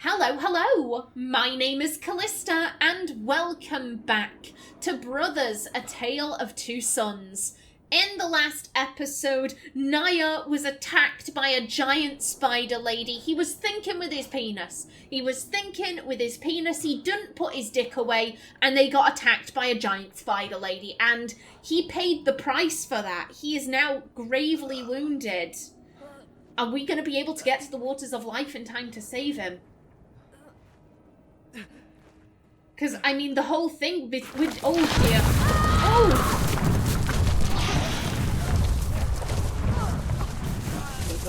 Hello, hello! My name is Kallista, and welcome back to Brothers, A Tale of Two Sons. In the last episode, Naia was attacked by a giant spider lady. He was thinking with his penis. He didn't put his dick away, and they got attacked by a giant spider lady, and he paid the price for that. He is now gravely wounded. Are we going to be able to get to the Waters of Life in time to save him? Because, I mean, the whole thing with oh dear. Oh!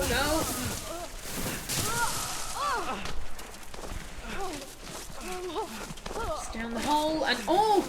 Go. Just down the hole and oh!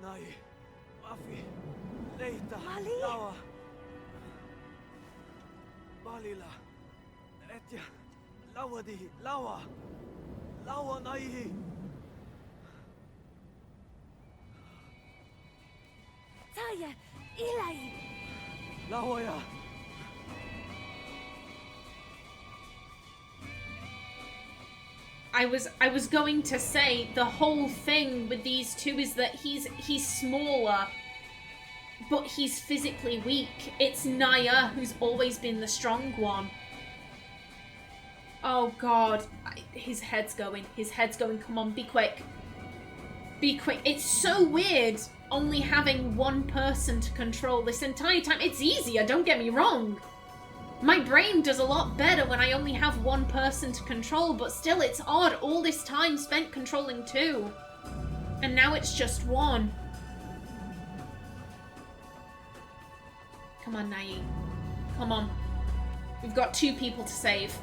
Naiee, Mafi, Leita, Mali. Lawa, Balila, Etja, Lawadi, Lawa, Naiee. Taya, Ilai. Lawaya. I was going to say the whole thing with these two is that he's smaller, but he's physically weak. It's Naia who's always been the strong one. Oh god, his head's going. Come on, be quick. Be quick. It's so weird only having one person to control this entire time. It's easier, don't get me wrong. My brain does a lot better when I only have one person to control, but still it's odd. All this time spent controlling two. And now it's just one. Come on, Naiee. Come on. We've got two people to save.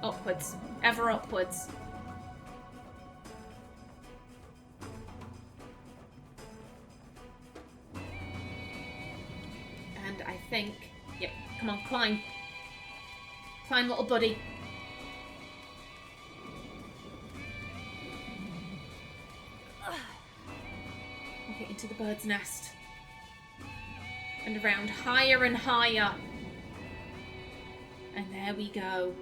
Upwards. Ever upwards. And I think... Yep, come on, climb. Climb, little buddy. Okay, into the bird's nest. And around higher and higher. And there we go.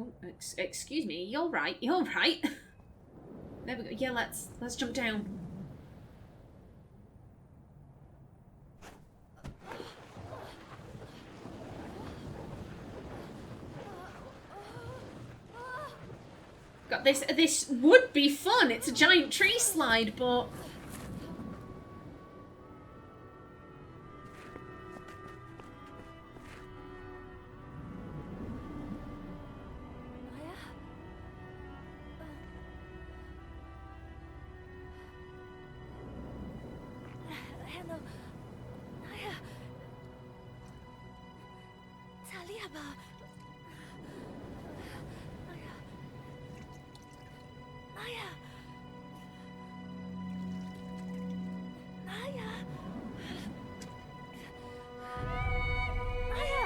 Oh, excuse me. You're right. You're right. There we go. Yeah, let's jump down. God, this would be fun. It's a giant tree slide, but Hello. Naia. Taliaba. Naia. Naia. Naia.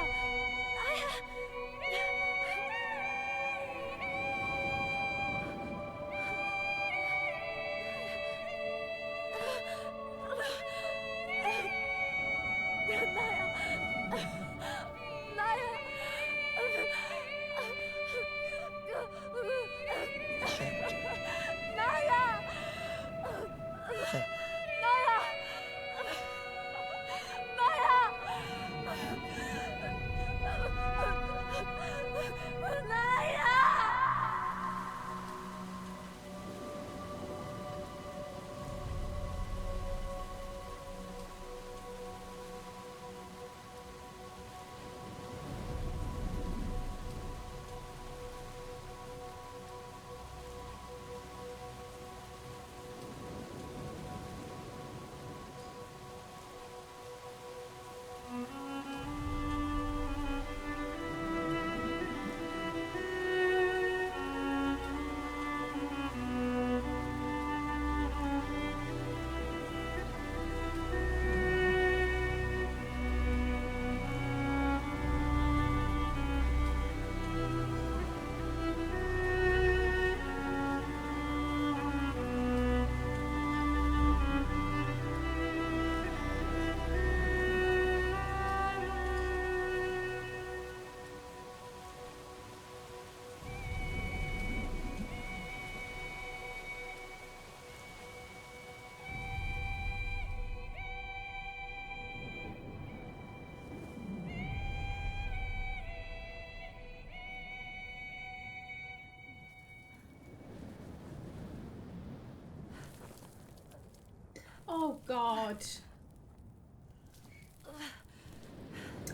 Oh God.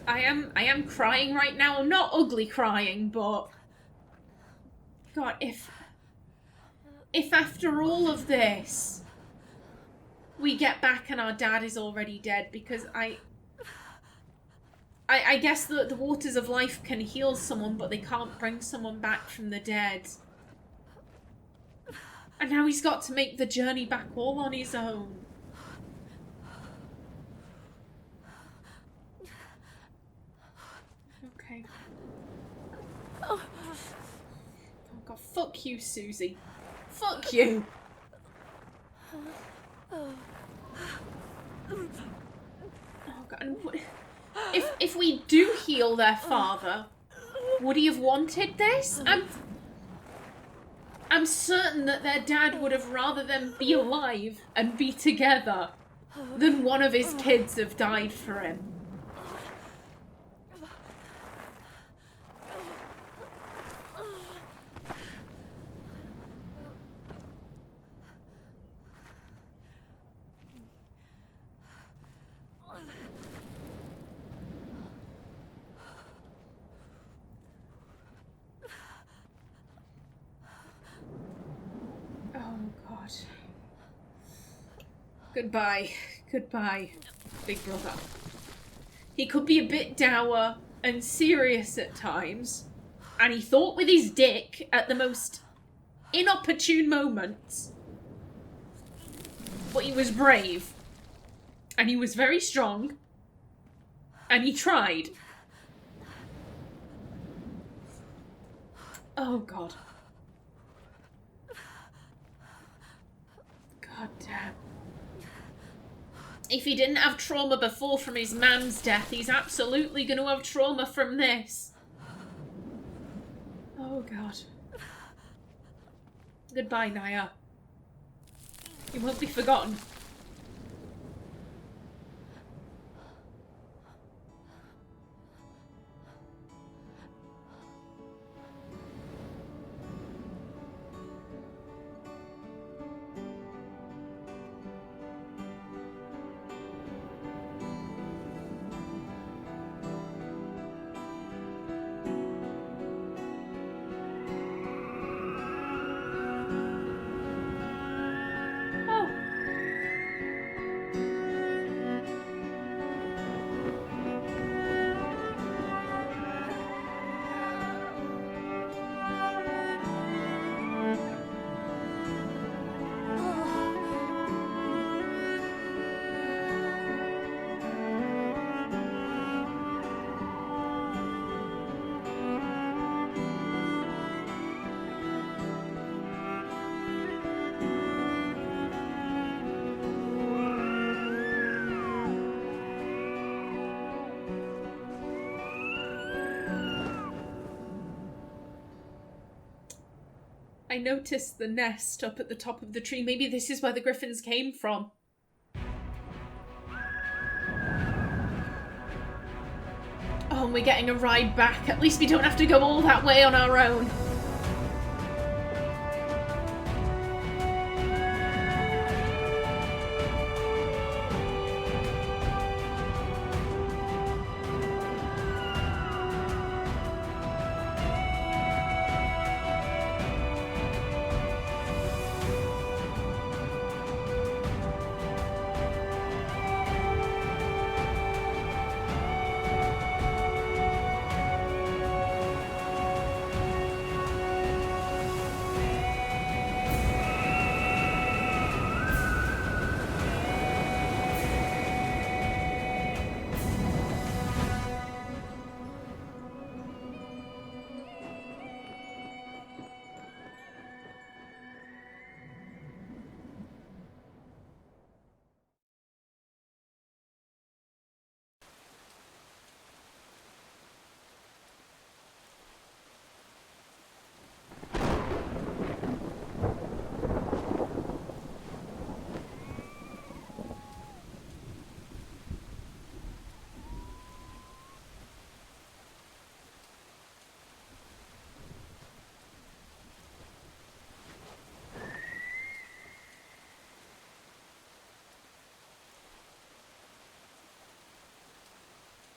I am crying right now. I'm not ugly crying, but God, if after all of this we get back and our dad is already dead, because I guess the waters of life can heal someone, but they can't bring someone back from the dead. And now he's got to make the journey back all on his own. Okay. Oh God, fuck you, Susie. Fuck you. Oh God, and if we do heal their father, would he have wanted this? I'm certain that their dad would have rather them be alive and be together than one of his kids have died for him. Goodbye. Goodbye, big brother. He could be a bit dour and serious at times, and he thought with his dick at the most inopportune moments. But he was brave, and he was very strong, and he tried. Oh, God. God damn. If he didn't have trauma before from his man's death, he's absolutely going to have trauma from this. Oh, God. Goodbye, Naia. You won't be forgotten. I noticed the nest up at the top of the tree. Maybe this is where the griffins came from. Oh, and we're getting a ride back. At least we don't have to go all that way on our own.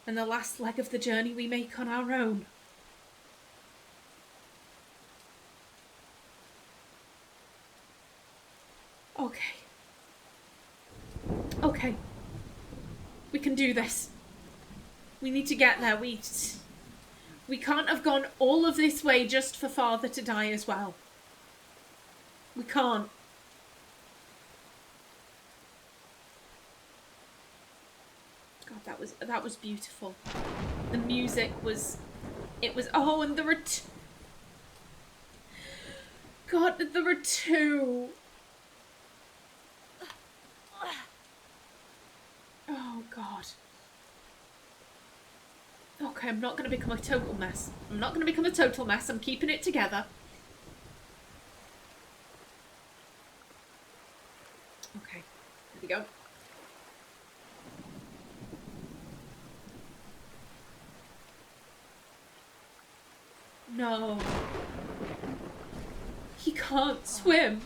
And the last leg of the journey we make on our own. Okay. Okay. We can do this. We need to get there. We can't have gone all of this way just for Father to die as well. We can't. God, that was beautiful. The music was, oh, and there were God, there were two. Oh, God. Okay, I'm not going to become a total mess. I'm not going to become a total mess. I'm keeping it together. Okay, here we go. No. He can't swim.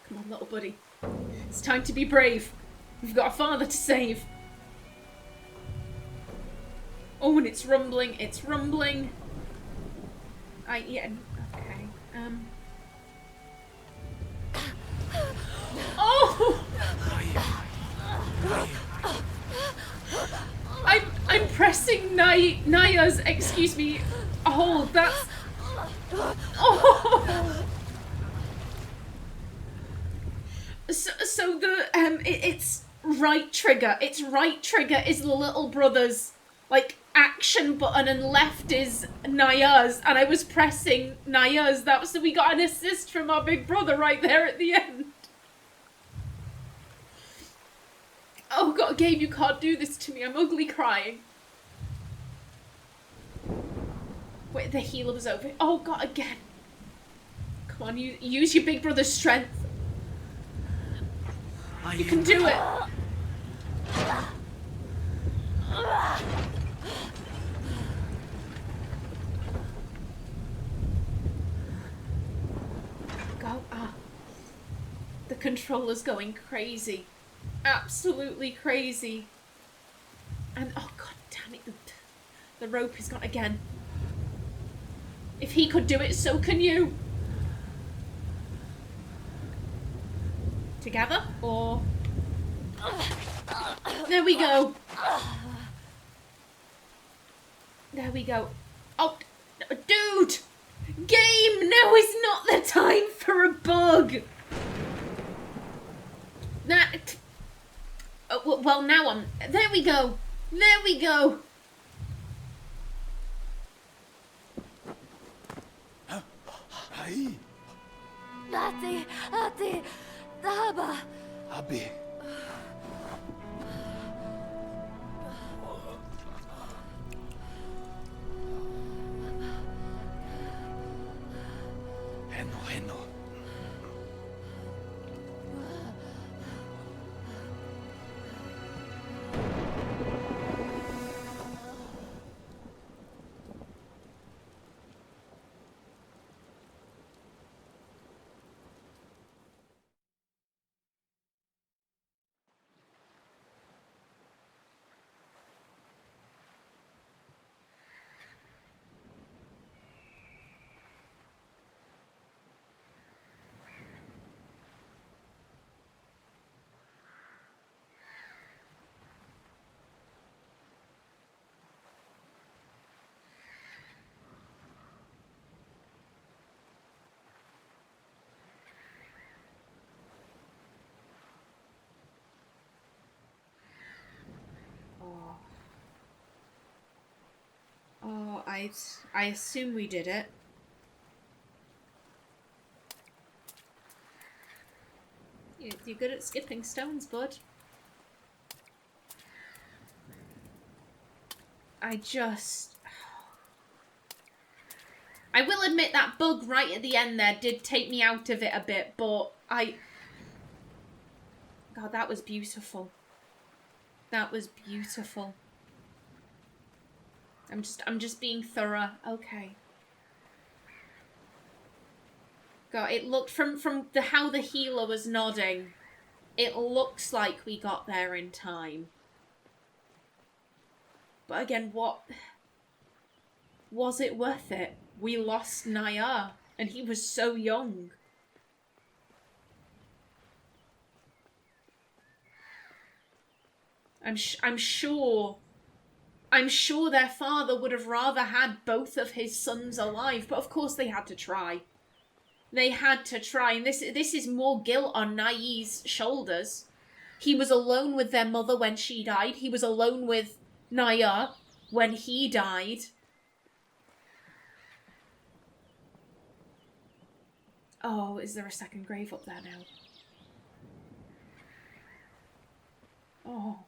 Come on, little buddy. It's time to be brave. We've got a father to save. Oh, and it's rumbling. It's rumbling. Yeah. Okay. Oh! I'm pressing Naia's, excuse me, hold. That's. Oh! So the it's right trigger. It's right trigger is the little brother's like action button, and left is Naia's, and I was pressing Naia's. That was so we got an assist from our big brother right there at the end. Oh God, Gabe, you can't do this to me. I'm ugly crying. Wait, the healer was over. Oh God, again. Come on, use your big brother's strength. You can do it. Go. The controller's going crazy. Absolutely crazy. And oh God damn it, The rope is gone again. If he could do it, so can you. Together? Or... There we go. There we go. Oh, dude! Game! Now is not the time for a bug! That... well, now I'm... There we go. There we go. Naiee. Ati, Daba. Abi. Heno. Oh, I assume we did it. You're good at skipping stones, bud. I will admit that bug right at the end there did take me out of it a bit, but God, that was beautiful. That was beautiful. I'm just being thorough. Okay. God, it looked from how the healer was nodding, it looks like we got there in time. But again, what was it worth it? We lost Naiee, and he was so young. I'm sure their father would have rather had both of his sons alive, but of course they had to try. They had to try, and this is more guilt on Naie's shoulders. He was alone with their mother when she died. He was alone with Naiee when he died. Oh, is there a second grave up there now? Oh.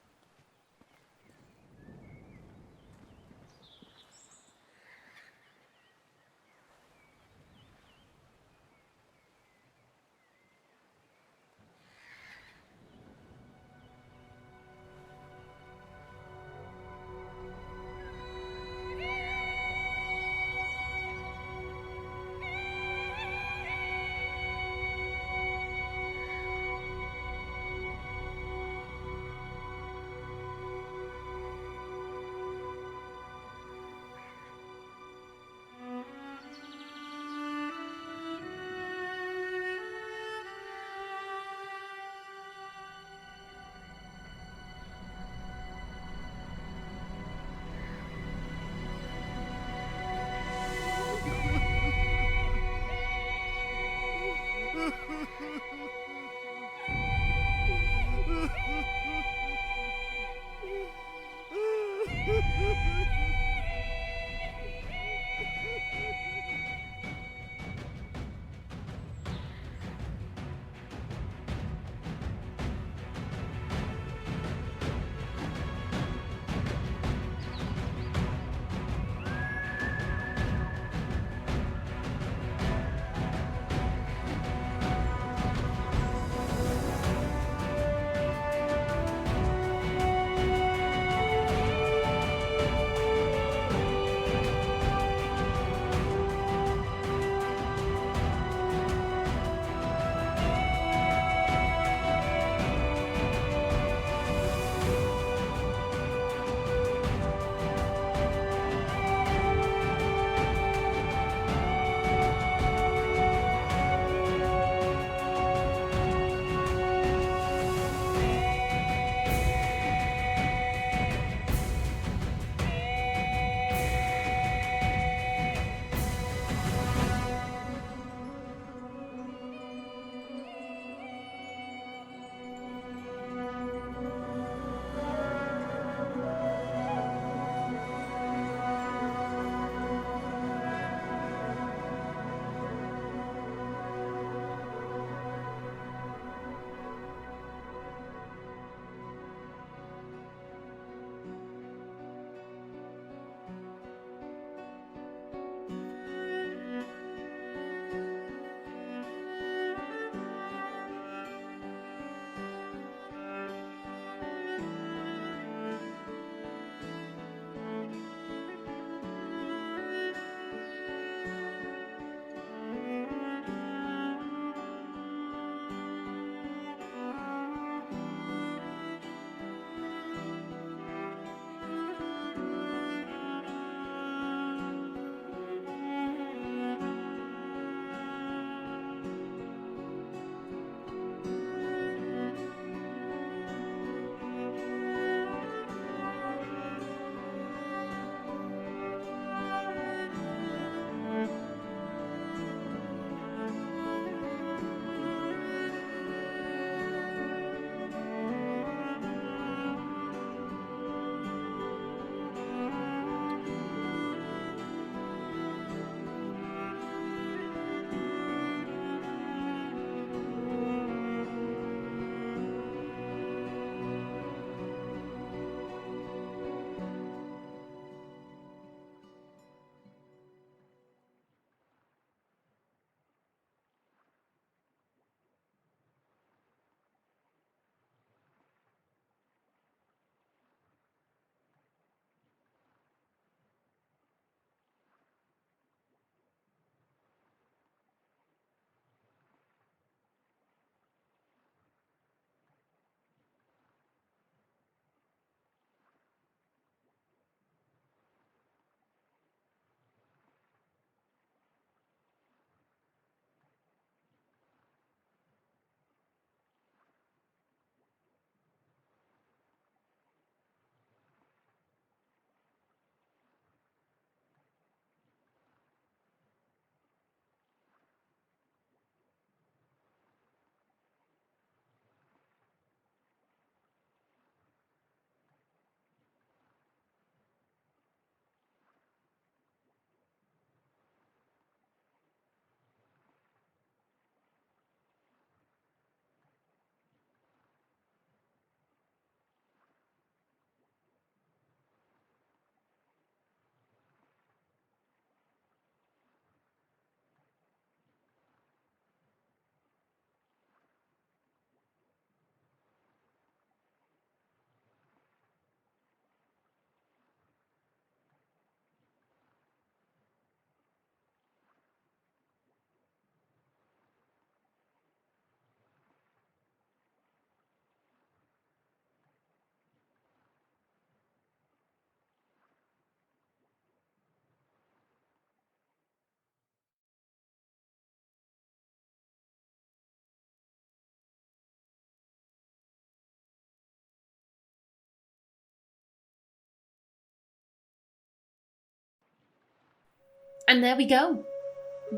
And there we go.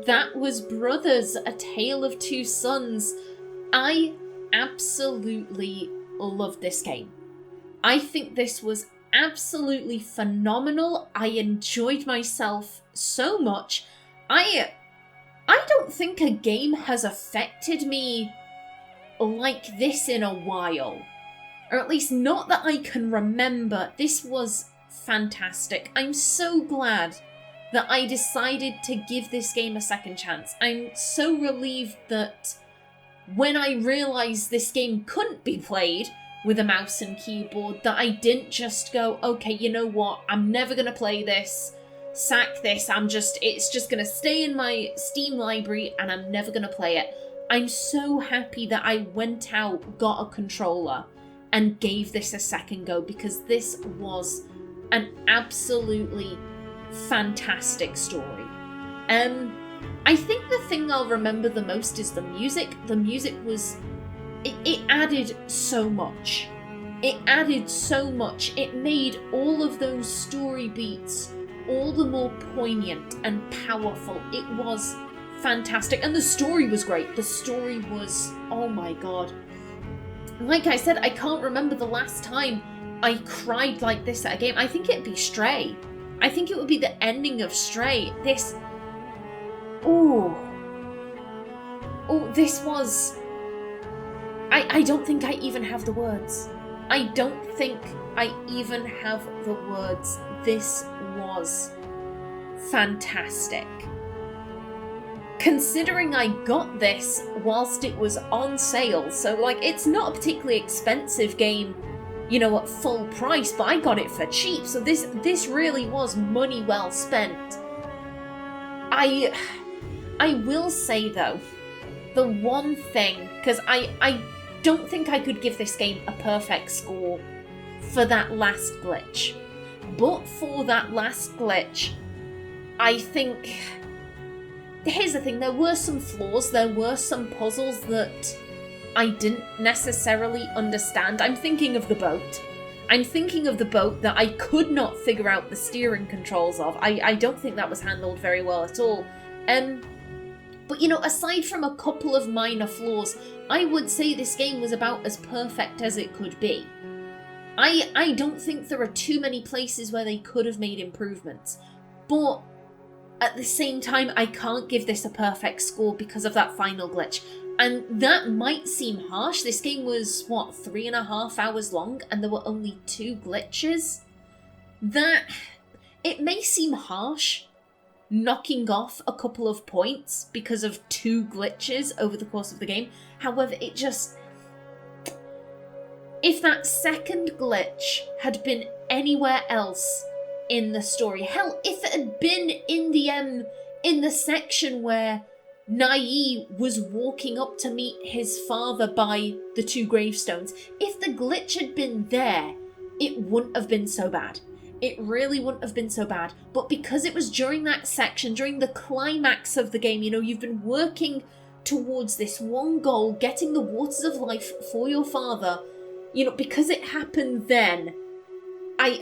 That was Brothers, A Tale of Two Sons. I absolutely loved this game. I think this was absolutely phenomenal. I enjoyed myself so much. I don't think a game has affected me like this in a while. Or at least not that I can remember. This was fantastic. I'm so glad that I decided to give this game a second chance. I'm so relieved that when I realised this game couldn't be played with a mouse and keyboard, that I didn't just go, okay, you know what, I'm never gonna play this, sack this, it's just gonna stay in my Steam library and I'm never gonna play it. I'm so happy that I went out, got a controller, and gave this a second go, because this was an absolutely fantastic story. I think the thing I'll remember the most is the music. The music was... It added so much. It added so much. It made all of those story beats all the more poignant and powerful. It was fantastic. And the story was great. The story was... Oh my god. Like I said, I can't remember the last time I cried like this at a game. I think it'd be Stray. I think it would be the ending of Stray. This... Oh, this was... I don't think I even have the words. I don't think I even have the words. This was fantastic. Considering I got this whilst it was on sale, so like it's not a particularly expensive game, you know, at full price, but I got it for cheap, so this really was money well spent. I will say though, the one thing, because I don't think I could give this game a perfect score for that last glitch. But for that last glitch, I think... Here's the thing, there were some flaws, there were some puzzles that I didn't necessarily understand. I'm thinking of the boat. I'm thinking of the boat that I could not figure out the steering controls of. I don't think that was handled very well at all. But you know, aside from a couple of minor flaws, I would say this game was about as perfect as it could be. I don't think there are too many places where they could have made improvements. But at the same time, I can't give this a perfect score because of that final glitch. And that might seem harsh. This game was, what, 3.5 hours long, and there were only 2 glitches? It may seem harsh, knocking off a couple of points because of 2 glitches over the course of the game. However, it just... If that second glitch had been anywhere else in the story, hell, if it had been in the section where Naiee was walking up to meet his father by the 2 gravestones, if the glitch had been there, it wouldn't have been so bad. It really wouldn't have been so bad. But because it was during that section, during the climax of the game, you know, you've been working towards this one goal, getting the waters of life for your father, you know, because it happened then, I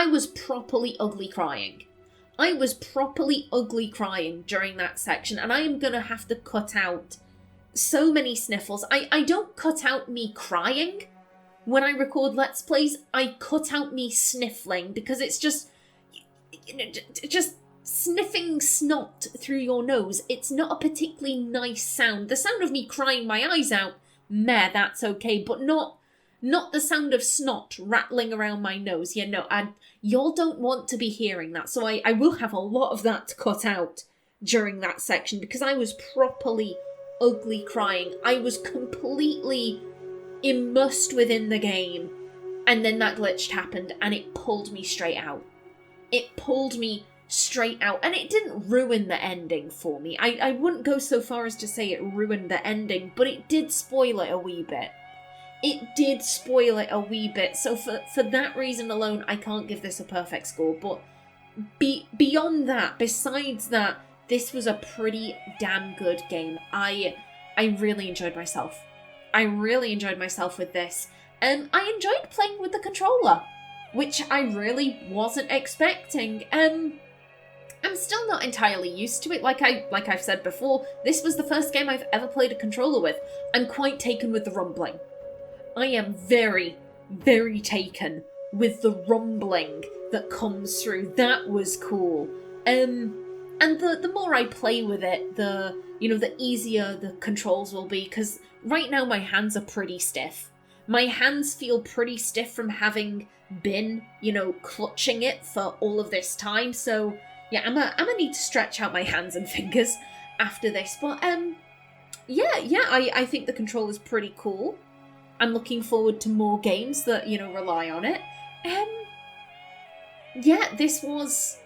was properly ugly crying. I was properly ugly crying during that section, and I am going to have to cut out so many sniffles. I don't cut out me crying when I record Let's Plays. I cut out me sniffling, because it's just, you know, just sniffing snot through your nose. It's not a particularly nice sound. The sound of me crying my eyes out, meh, that's okay, but not the sound of snot rattling around my nose. Yeah, no, y'all don't want to be hearing that. So I will have a lot of that cut out during that section, because I was properly ugly crying. I was completely immersed within the game, and then that glitch happened and it pulled me straight out. It pulled me straight out, and it didn't ruin the ending for me. I wouldn't go so far as to say it ruined the ending, but it did spoil it a wee bit. It did spoil it a wee bit, so for that reason alone, I can't give this a perfect score. But beyond that, besides that, this was a pretty damn good game. I really enjoyed myself. I really enjoyed myself with this. I enjoyed playing with the controller, which I really wasn't expecting. I'm still not entirely used to it. Like I've said before, this was the first game I've ever played a controller with. I'm quite taken with the rumbling. I am very, very taken with the rumbling that comes through. That was cool. And the more I play with it, the easier the controls will be, because right now my hands are pretty stiff. My hands feel pretty stiff from having been, clutching it for all of this time. So yeah, I'm gonna need to stretch out my hands and fingers after this. But I think the control is pretty cool. I'm looking forward to more games that, rely on it. This was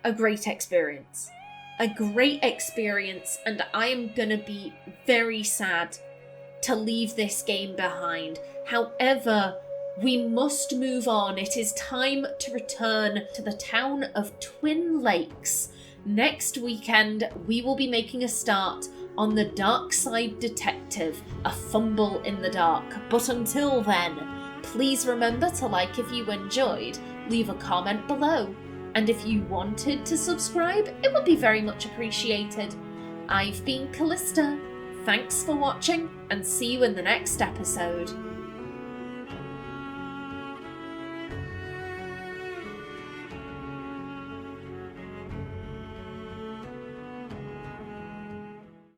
a great experience. A great experience, and I am gonna be very sad to leave this game behind. However, we must move on. It is time to return to the town of Twin Lakes. Next weekend, we will be making a start on the Dark Side Detective, A Fumble in the Dark. But until then, please remember to like if you enjoyed, leave a comment below, and if you wanted to subscribe, it would be very much appreciated. I've been Callista. Thanks for watching, and see you in the next episode.